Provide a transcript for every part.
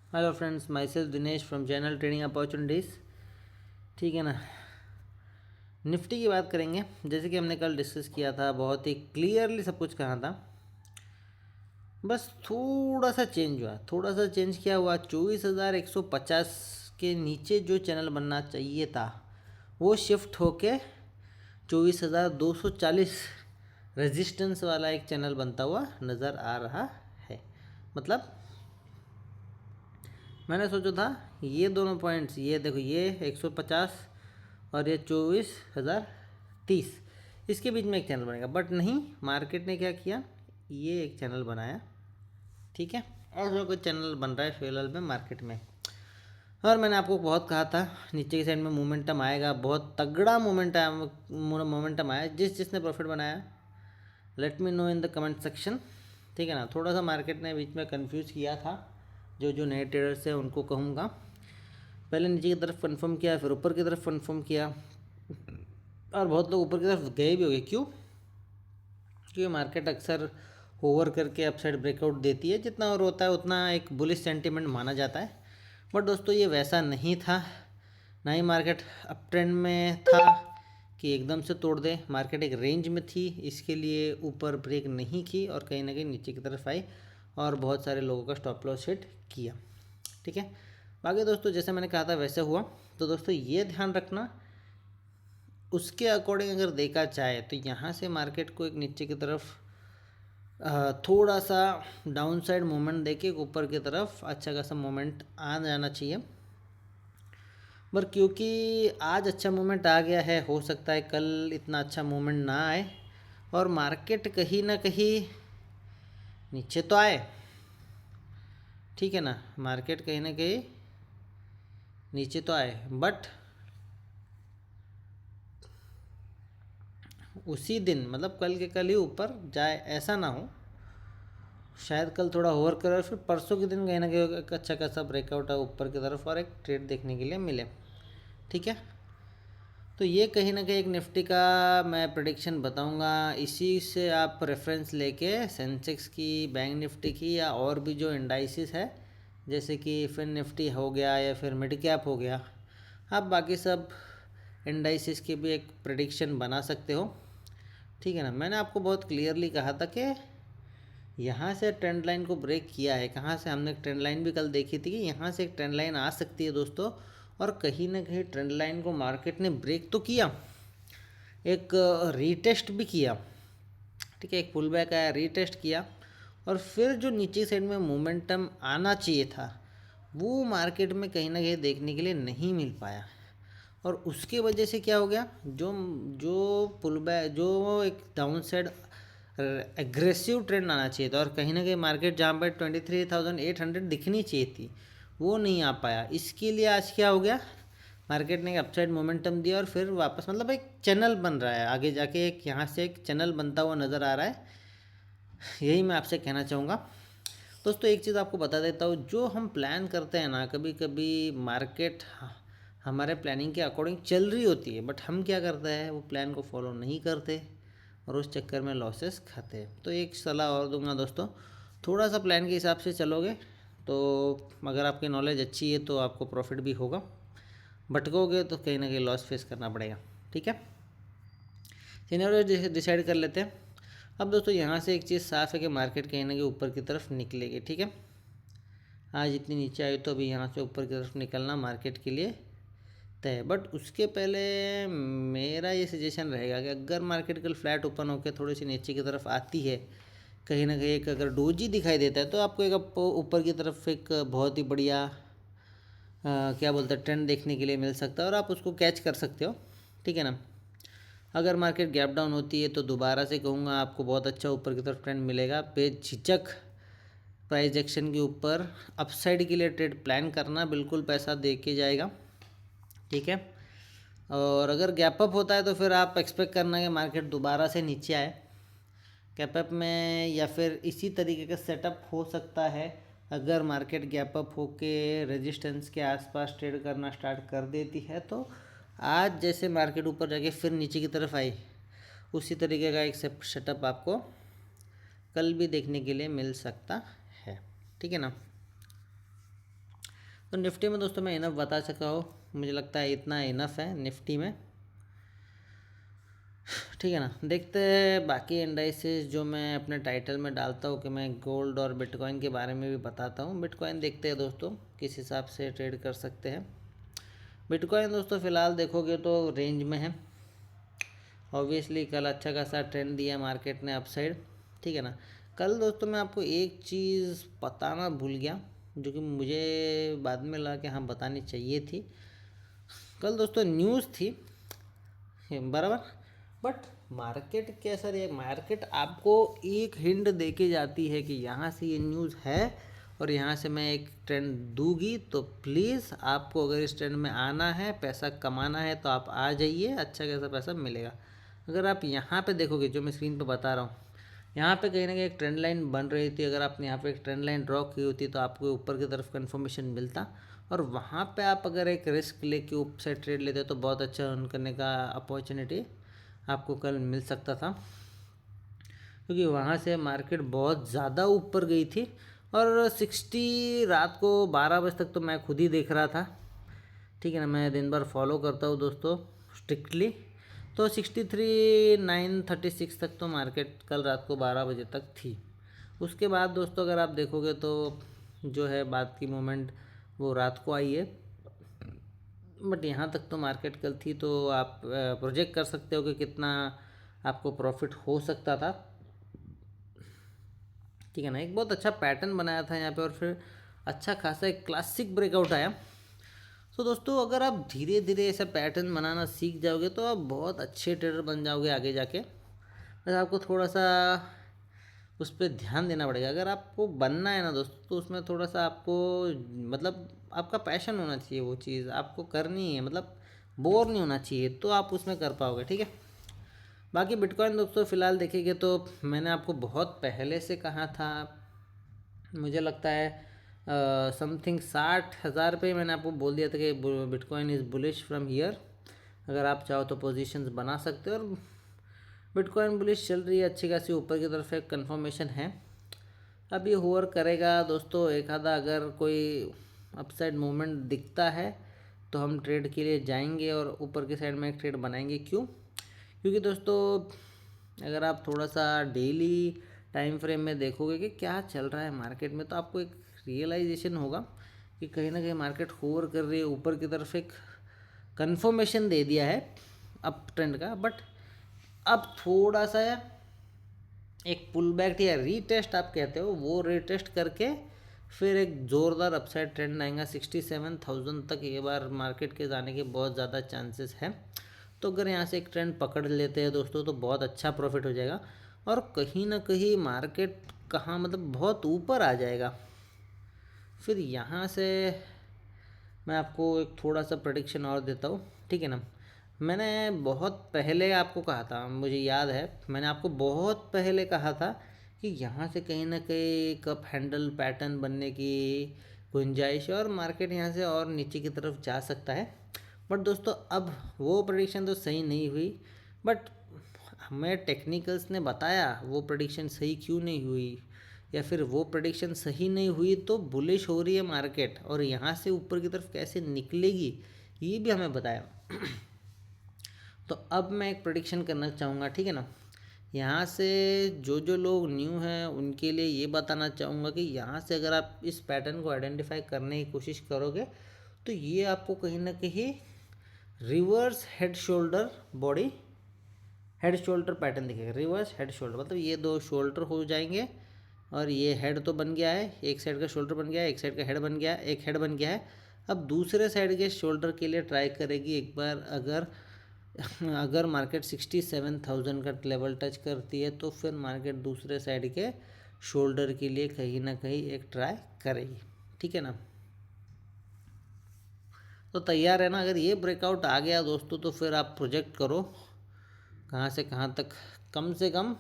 Hello friends, my self Dinesh from channel trading opportunities. ठीक है ना। निफ्टी की बात करेंगे। जैसे कि हमने कल डिस्कस किया था, बहुत ही क्लियरली सब कुछ कहा था। बस थोड़ा सा चेंज हुआ, थोड़ा सा चेंज क्या हुआ, 24,150 के नीचे जो चैनल बनना चाहिए था वो शिफ्ट होके 24,240 रेजिस्टेंस वाला एक चैनल बनता हुआ नज़र आ रहा है। मतलब मैंने सोचा था ये दोनों पॉइंट्स, ये देखो, ये 150 और ये 24,030, इसके बीच में एक चैनल बनेगा। बट नहीं, मार्केट ने क्या किया, ये एक चैनल बनाया। ठीक है, और जो कोई चैनल बन रहा है फिलहाल में मार्केट में। और मैंने आपको बहुत कहा था नीचे की साइड में मोमेंटम आएगा, बहुत तगड़ा मोमेंटम आया। जिसने प्रॉफिट बनाया, let me know in the comment section. ठीक है ना। थोड़ा सा मार्केट ने बीच में कंफ्यूज किया था, जो नए ट्रेडर्स हैं उनको कहूँगा, पहले नीचे की तरफ कंफर्म किया, फिर ऊपर की तरफ कंफर्म किया, और बहुत लोग ऊपर की तरफ गए भी हो गए। क्यों? क्योंकि मार्केट अक्सर ओवर करके अपसाइड ब्रेकआउट देती है, जितना और होता है उतना एक बुलिश सेंटीमेंट माना जाता है। बट दोस्तों, ये वैसा नहीं था। ना ही मार्केट अप ट्रेंड में था कि एकदम से तोड़ दे। मार्केट एक रेंज में थी, इसके लिए ऊपर ब्रेक नहीं की और कहीं ना कहीं नीचे की तरफ आई और बहुत सारे लोगों का स्टॉप लॉस हिट किया। ठीक है। बाकी दोस्तों, जैसे मैंने कहा था वैसे हुआ। तो दोस्तों ये ध्यान रखना, उसके अकॉर्डिंग अगर देखा जाए तो यहाँ से मार्केट को एक नीचे की तरफ थोड़ा सा डाउन साइड मूवमेंट देके ऊपर की तरफ अच्छा खासा मूवमेंट आ जाना चाहिए। पर क्योंकि आज अच्छा मूवमेंट आ गया है, हो सकता है कल इतना अच्छा मूवमेंट ना आए और मार्केट कहीं ना कहीं नीचे तो आए। ठीक है ना, मार्केट कहीं ना कहीं नीचे तो आए, बट उसी दिन मतलब कल के कल ही ऊपर जाए, ऐसा ना हो। शायद कल थोड़ा ओवर करे और फिर परसों के दिन कहीं ना कहीं एक अच्छा खासा ब्रेकआउट है ऊपर की तरफ और एक ट्रेड देखने के लिए मिले। ठीक है। तो ये कहीं ना कहीं एक निफ्टी का मैं प्रेडिक्शन बताऊंगा। इसी से आप रेफरेंस लेके सेंसेक्स की, बैंक निफ्टी की, या और भी जो इंडाइसिस है जैसे कि फिन निफ्टी हो गया या फिर मिड कैप हो गया, आप बाकी सब इंडाइसिस की भी एक प्रेडिक्शन बना सकते हो। ठीक है ना। मैंने आपको बहुत क्लियरली कहा था कि यहाँ से ट्रेंड लाइन को ब्रेक किया है। कहाँ से? हमने ट्रेंड लाइन भी कल देखी थी कि यहाँ से एक ट्रेंड लाइन आ सकती है दोस्तों, और कहीं ना कहीं ट्रेंड लाइन को मार्केट ने ब्रेक तो किया, एक रीटेस्ट भी किया। ठीक है, एक पुल बैक आया, रीटेस्ट किया, और फिर जो नीचे साइड में मोमेंटम आना चाहिए था वो मार्केट में कहीं ना कहीं देखने के लिए नहीं मिल पाया। और उसके वजह से क्या हो गया, जो जो पुल बैक, जो एक डाउन साइड एग्रेसिव ट्रेंड आना चाहिए था और कहीं ना कहीं मार्केट जहाँ पर 23,800 दिखनी चाहिए थी वो नहीं आ पाया। इसके लिए आज क्या हो गया, मार्केट ने एक अपसाइड मोमेंटम दिया और फिर वापस, मतलब एक चैनल बन रहा है आगे जाके, एक यहाँ से एक चैनल बनता हुआ नज़र आ रहा है। यही मैं आपसे कहना चाहूँगा। दोस्तों एक चीज़ आपको बता देता हूँ, जो हम प्लान करते हैं ना, कभी कभी मार्केट हमारे प्लानिंग के अकॉर्डिंग चल रही होती है, बट हम क्या करते हैं, वो प्लान को फॉलो नहीं करते और उस चक्कर में लॉसेस खाते हैं। तो एक सलाह और दूंगा दोस्तों, थोड़ा सा प्लान के हिसाब से चलोगे तो अगर आपकी नॉलेज अच्छी है तो आपको प्रॉफिट भी होगा, भटकोगे तो कहीं ना कहीं लॉस फेस करना पड़ेगा। ठीक है। सिनेरियो डिसाइड कर लेते हैं। अब दोस्तों यहाँ से एक चीज़ साफ़ है कि मार्केट कहीं ना कहीं ऊपर की तरफ निकलेगी। ठीक है। आज इतनी नीचे आई तो अभी यहाँ से ऊपर की तरफ निकलना मार्केट के लिए तय है। बट उसके पहले मेरा ये सजेशन रहेगा कि अगर मार्केट कल फ्लैट ओपन होकर थोड़ी सी नीचे की तरफ आती है, कहीं ना कहीं एक अगर डोजी दिखाई देता है, तो आपको एक ऊपर की तरफ एक बहुत ही बढ़िया क्या बोलते हैं ट्रेंड देखने के लिए मिल सकता है और आप उसको कैच कर सकते हो। ठीक है ना। अगर मार्केट गैप डाउन होती है तो दोबारा से कहूँगा आपको बहुत अच्छा ऊपर की तरफ ट्रेंड मिलेगा। बेझिझक प्राइस एक्शन के ऊपर अपसाइड के लिए ट्रेड प्लान करना, बिल्कुल पैसा दे के जाएगा। ठीक है। और अगर गैप अप होता है तो फिर आप एक्सपेक्ट करना कि मार्केट दोबारा से नीचे आए गैप अप में, या फिर इसी तरीके का सेटअप हो सकता है। अगर मार्केट गैप अप होके रेजिस्टेंस के आसपास ट्रेड करना स्टार्ट कर देती है तो आज जैसे मार्केट ऊपर जाके फिर नीचे की तरफ आई, उसी तरीके का एक सेटअप आपको कल भी देखने के लिए मिल सकता है। ठीक है ना। तो निफ्टी में दोस्तों मैं इनफ बता सका हूँ, मुझे लगता है इतना इनफ है निफ्टी में, ठीक है ना। देखते हैं बाकी इंडाइसेस जो मैं अपने टाइटल में डालता हूँ कि मैं गोल्ड और बिटकॉइन के बारे में भी बताता हूँ। बिटकॉइन देखते हैं दोस्तों किस हिसाब से ट्रेड कर सकते हैं। बिटकॉइन दोस्तों फ़िलहाल देखोगे तो रेंज में है, ऑब्वियसली कल अच्छा खासा ट्रेंड दिया मार्केट ने अपसाइड, ठीक है ना। कल दोस्तों मैं आपको एक चीज़ बताना भूल गया जो कि मुझे बाद में लगा कि हाँ बतानी चाहिए थी। कल दोस्तों न्यूज़ थी बराबर, बट मार्केट कैसा रही, मार्केट आपको एक हिंट दे के जाती है कि यहाँ से ये न्यूज़ है और यहाँ से मैं एक ट्रेंड दूंगी, तो प्लीज़ आपको अगर इस ट्रेंड में आना है, पैसा कमाना है तो आप आ जाइए, अच्छा खासा पैसा मिलेगा। अगर आप यहाँ पे देखोगे जो मैं स्क्रीन पे बता रहा हूँ, यहाँ पे कहीं ना कहीं एक ट्रेंड लाइन बन रही थी, अगर आपने यहाँ पे एक ट्रेंड लाइन ड्रॉ की होती तो आपको ऊपर की तरफ कन्फर्मेशन मिलता, और वहाँ पे आप अगर एक रिस्क लेके ऊपर से ट्रेड लेते तो बहुत अच्छा अर्न करने का अपॉर्चुनिटी आपको कल मिल सकता था, क्योंकि वहाँ से मार्केट बहुत ज़्यादा ऊपर गई थी और 60 रात को 12 बजे तक तो मैं खुद ही देख रहा था, ठीक है ना। मैं दिन भर फॉलो करता हूँ दोस्तों स्ट्रिक्टली, तो 63,936 तक तो मार्केट कल रात को 12 बजे तक थी। उसके बाद दोस्तों अगर आप देखोगे तो जो है बात की मोमेंट वो रात को आई है, बट यहाँ तक तो मार्केट कल थी, तो आप प्रोजेक्ट कर सकते हो कि कितना आपको प्रॉफिट हो सकता था, ठीक है ना। एक बहुत अच्छा पैटर्न बनाया था यहाँ पे और फिर अच्छा खासा एक क्लासिक ब्रेकआउट आया। तो दोस्तों अगर आप धीरे धीरे ऐसा पैटर्न बनाना सीख जाओगे तो आप बहुत अच्छे ट्रेडर बन जाओगे आगे जाके, बस आपको थोड़ा सा उस पर ध्यान देना पड़ेगा। अगर आपको बनना है ना दोस्तों, तो उसमें थोड़ा सा आपको मतलब आपका पैशन होना चाहिए, वो चीज़ आपको करनी है, मतलब बोर नहीं होना चाहिए, तो आप उसमें कर पाओगे, ठीक है। बाकी बिटकॉइन दोस्तों फ़िलहाल देखेंगे तो मैंने आपको बहुत पहले से कहा था, मुझे लगता है समथिंग 60,000 पे मैंने आपको बोल दिया था कि bitcoin is bullish from here, अगर आप चाहो तो पोजीशंस बना सकते हो, और बिटकॉइन बुलिश चल रही है अच्छी खासी, ऊपर की तरफ एक कन्फर्मेशन है। अब ये होवर करेगा दोस्तों, एक आधा अगर कोई अपसाइड मूवमेंट दिखता है तो हम ट्रेड के लिए जाएंगे और ऊपर की साइड में एक ट्रेड बनाएंगे। क्यों? क्योंकि दोस्तों अगर आप थोड़ा सा डेली टाइम फ्रेम में देखोगे कि क्या चल रहा है मार्केट में, तो आपको एक रियलाइजेशन होगा कि कहीं ना कहीं मार्केट होवर कर रही है, ऊपर की तरफ एक कंफर्मेशन दे दिया है अप ट्रेंड का, बट अब थोड़ा सा एक पुल बैक या रीटेस्ट आप कहते हो, वो रीटेस्ट करके फिर एक ज़ोरदार अपसाइड ट्रेंड आएगा 67,000 तक, ये बार मार्केट के जाने के बहुत ज़्यादा चांसेस हैं। तो अगर यहाँ से एक ट्रेंड पकड़ लेते हैं दोस्तों तो बहुत अच्छा प्रॉफिट हो जाएगा, और कहीं ना कहीं मार्केट कहाँ मतलब बहुत ऊपर आ जाएगा। फिर यहाँ से मैं आपको एक थोड़ा सा प्रेडिक्शन और देता हूँ, ठीक है ना। मैंने बहुत पहले आपको कहा था, मुझे याद है मैंने आपको बहुत पहले कहा था कि यहाँ से कहीं ना कहीं कप हैंडल पैटर्न बनने की गुंजाइश है और मार्केट यहाँ से और नीचे की तरफ जा सकता है। बट दोस्तों अब वो प्रेडिक्शन तो सही नहीं हुई, बट हमें टेक्निकल्स ने बताया वो प्रेडिक्शन सही क्यों नहीं हुई, या फिर वो प्रेडिक्शन सही नहीं हुई तो बुलिश हो रही है मार्केट और यहाँ से ऊपर की तरफ कैसे निकलेगी ये भी हमें बताया। तो अब मैं एक प्रेडिक्शन करना चाहूँगा, ठीक है ना। यहाँ से जो जो लोग न्यू हैं उनके लिए ये बताना चाहूँगा कि यहाँ से अगर आप इस पैटर्न को आइडेंटिफाई करने की कोशिश करोगे तो ये आपको कहीं ना कहीं reverse head shoulder body head shoulder pattern दिखेगा। रिवर्स हेड शोल्डर मतलब ये दो शोल्डर हो जाएंगे और ये हेड तो बन गया है, एक साइड का शोल्डर बन गया है, एक साइड का हेड बन गया है, एक हेड बन गया है। अब दूसरे साइड के शोल्डर के लिए ट्राई करेगी एक बार, अगर मार्केट 67,000 का लेवल टच करती है तो फिर मार्केट दूसरे साइड के शोल्डर के लिए कहीं ना कहीं एक ट्राई करेगी, ठीक है ना। तो तैयार है ना। अगर ये ब्रेकआउट आ गया दोस्तों तो फिर आप प्रोजेक्ट करो कहाँ से कहाँ तक, कम से कम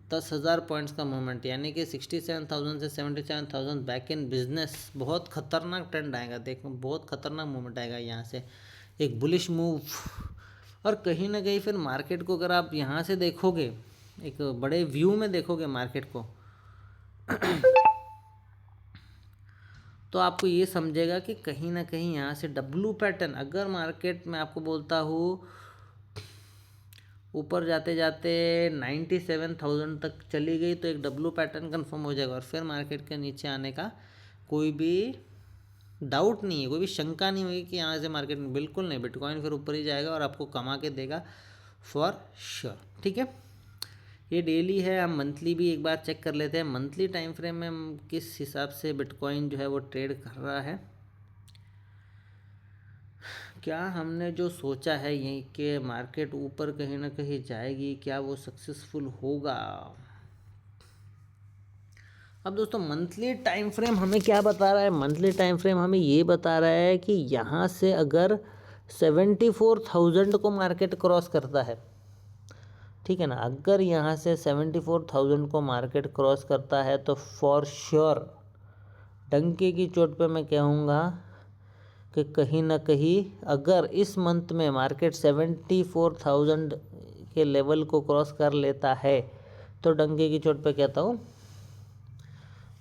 10,000 पॉइंट्स का मूवमेंट, यानी कि 67,000 से 77,000 बैक इन बिजनेस। बहुत खतरनाक ट्रेंड आएगा, देखो बहुत खतरनाक मूवमेंट आएगा यहाँ से, एक बुलिश मूव। और कहीं ना कहीं फिर मार्केट को अगर आप यहाँ से देखोगे, एक बड़े व्यू में देखोगे मार्केट को, तो आपको ये समझेगा कि कहीं ना कहीं यहाँ से डब्लू पैटर्न, अगर मार्केट में आपको बोलता हूँ ऊपर जाते जाते 97,000 तक चली गई तो एक डब्लू पैटर्न कंफर्म हो जाएगा और फिर मार्केट के नीचे आने का कोई भी डाउट नहीं है, कोई भी शंका नहीं होगी कि यहाँ से मार्केट में, बिल्कुल नहीं, बिटकॉइन फिर ऊपर ही जाएगा और आपको कमा के देगा फॉर श्योर। ठीक है, ये डेली है, हम मंथली भी एक बार चेक कर लेते हैं। मंथली टाइम फ्रेम में किस हिसाब से बिटकॉइन जो है वो ट्रेड कर रहा है। क्या हमने जो सोचा है यही कि मार्केट ऊपर कहीं ना कहीं जाएगी, क्या वो सक्सेसफुल होगा। अब दोस्तों मंथली टाइम फ्रेम हमें क्या बता रहा है, मंथली टाइम फ्रेम हमें ये बता रहा है कि यहाँ से अगर 74,000 को मार्केट क्रॉस करता है, ठीक है ना, अगर यहाँ से 74,000 को मार्केट क्रॉस करता है तो फॉर श्योर डंके की चोट पे मैं कहूँगा कि कहीं ना कहीं अगर इस मंथ में मार्केट 74,000 के लेवल को क्रॉस कर लेता है तो डंके की चोट पे कहता हूँ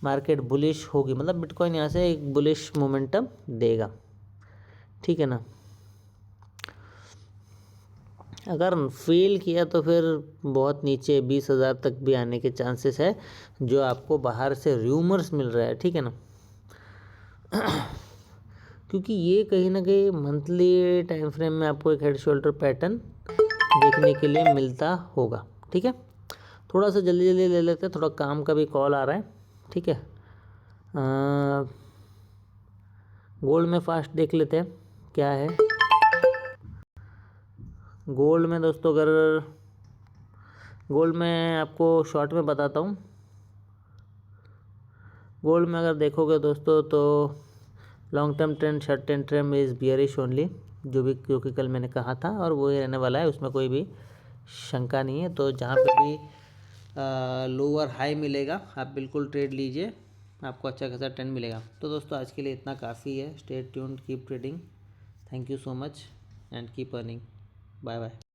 मार्केट बुलिश होगी, मतलब बिटकॉइन यहाँ से एक बुलिश मोमेंटम देगा। ठीक है ना, अगर फेल किया तो फिर बहुत नीचे 20,000 तक भी आने के चांसेस है, जो आपको बाहर से र्यूमर्स मिल रहा है। ठीक है ना, क्योंकि ये कहीं ना कहीं मंथली टाइम फ्रेम में आपको एक हेड शोल्डर पैटर्न देखने के लिए मिलता होगा। ठीक है, थोड़ा सा जल्दी जल्दी ले लेते हैं, थोड़ा काम का भी कॉल आ रहा है। ठीक है, गोल्ड में फास्ट देख लेते हैं क्या है। गोल्ड में दोस्तों, अगर गोल्ड में आपको शॉर्ट में बताता हूँ, गोल्ड में अगर देखोगे दोस्तों तो long term trend, short term trend is bearish only, जो कि कल मैंने कहा था और वो ही रहने वाला है, उसमें कोई भी शंका नहीं है। तो जहाँ पे भी लोअर हाई मिलेगा आप बिल्कुल ट्रेड लीजिए, आपको अच्छा खासा ट्रेंड मिलेगा। तो दोस्तों आज के लिए इतना काफ़ी है। Stay tuned, keep trading, thank you so much and keep earning, bye bye.